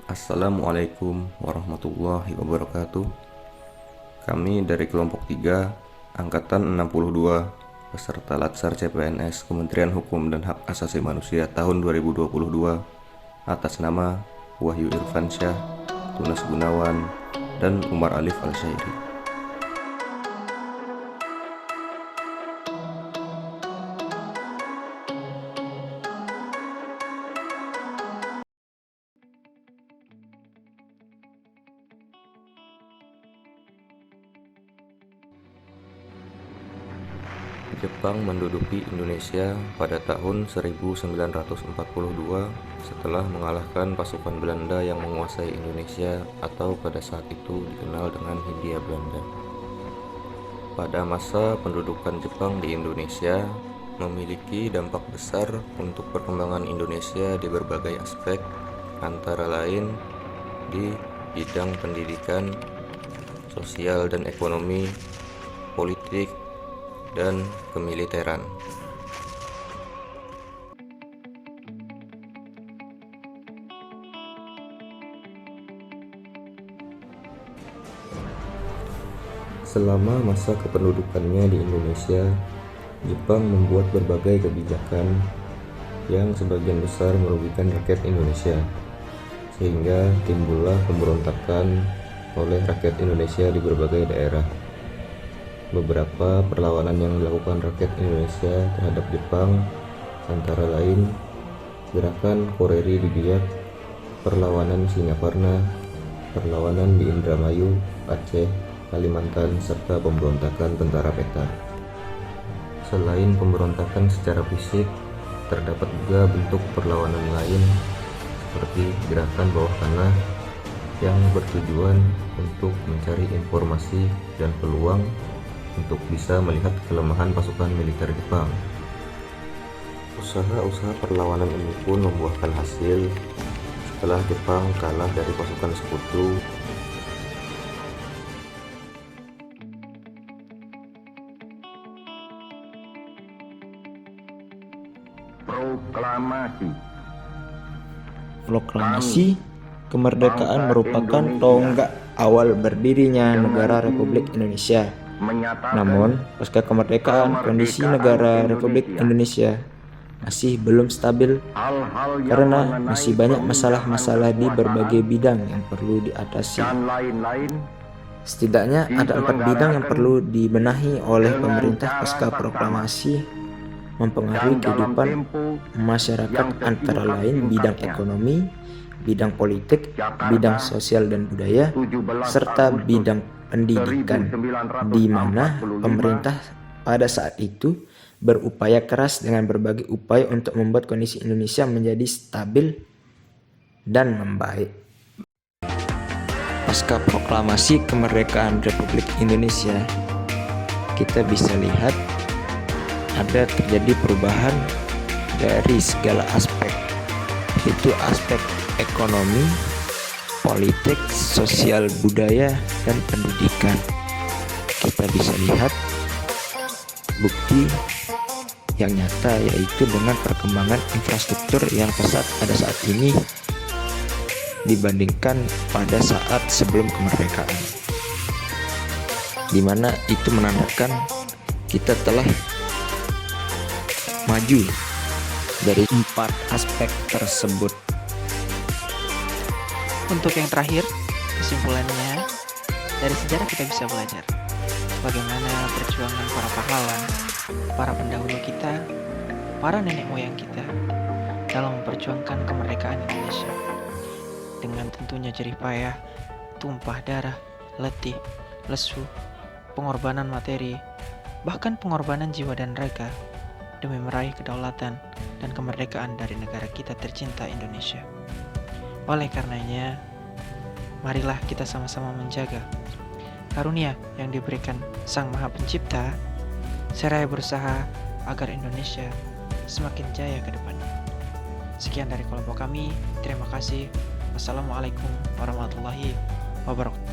Assalamualaikum warahmatullahi wabarakatuh. Kami dari kelompok 3 Angkatan 62 peserta Latsar CPNS Kementerian Hukum dan Hak Asasi Manusia tahun 2022 atas nama Wahyu Irfansyah, Tunas Gunawan, dan Umar Alif Al-Syairi. Jepang menduduki Indonesia pada tahun 1942 setelah mengalahkan pasukan Belanda yang menguasai Indonesia atau pada saat itu dikenal dengan Hindia Belanda. Pada masa pendudukan Jepang di Indonesia memiliki dampak besar untuk perkembangan Indonesia di berbagai aspek, antara lain di bidang pendidikan, sosial dan ekonomi, politik, dan kemiliteran. Selama masa kependudukannya di Indonesia, Jepang membuat berbagai kebijakan yang sebagian besar merugikan rakyat Indonesia, sehingga timbullah pemberontakan oleh rakyat Indonesia di berbagai daerah. Beberapa perlawanan yang dilakukan rakyat Indonesia terhadap Jepang antara lain Gerakan Koreri di Biak, perlawanan Singaparna, perlawanan di Indramayu, Aceh, Kalimantan, serta pemberontakan Tentara Peta. Selain pemberontakan secara fisik, terdapat juga bentuk perlawanan lain seperti gerakan bawah tanah yang bertujuan untuk mencari informasi dan peluang untuk bisa melihat kelemahan pasukan militer Jepang. Usaha-usaha perlawanan ini pun membuahkan hasil setelah Jepang kalah dari pasukan sekutu. Proklamasi kemerdekaan merupakan tonggak awal berdirinya negara Republik Indonesia. Namun, pasca kemerdekaan, kondisi negara Republik Indonesia masih belum stabil karena masih banyak masalah-masalah di berbagai bidang yang perlu diatasi. Setidaknya ada 4 bidang yang perlu dibenahi oleh pemerintah pasca proklamasi mempengaruhi kehidupan masyarakat, antara lain bidang ekonomi, bidang politik, bidang sosial dan budaya, serta bidang pendidikan, di mana pemerintah pada saat itu berupaya keras dengan berbagai upaya untuk membuat kondisi Indonesia menjadi stabil dan membaik. Pasca proklamasi kemerdekaan Republik Indonesia, kita bisa lihat ada terjadi perubahan dari segala aspek, yaitu aspek ekonomi, politik, sosial, budaya, dan pendidikan. Kita bisa lihat bukti yang nyata, yaitu dengan perkembangan infrastruktur yang pesat pada saat ini dibandingkan pada saat sebelum kemerdekaan, dimana itu menandakan kita telah maju dari 4 aspek tersebut. Untuk yang terakhir, kesimpulannya, dari sejarah kita bisa belajar bagaimana perjuangan para pahlawan, para pendahulu kita, para nenek moyang kita dalam memperjuangkan kemerdekaan Indonesia. Dengan tentunya jerih payah, tumpah darah, letih, lesu, pengorbanan materi, bahkan pengorbanan jiwa dan raga demi meraih kedaulatan dan kemerdekaan dari negara kita tercinta Indonesia. Oleh karenanya, marilah kita sama-sama menjaga karunia yang diberikan Sang Maha Pencipta, seraya berusaha agar Indonesia semakin jaya ke depannya. Sekian dari kelompok kami, terima kasih. Wassalamualaikum warahmatullahi wabarakatuh.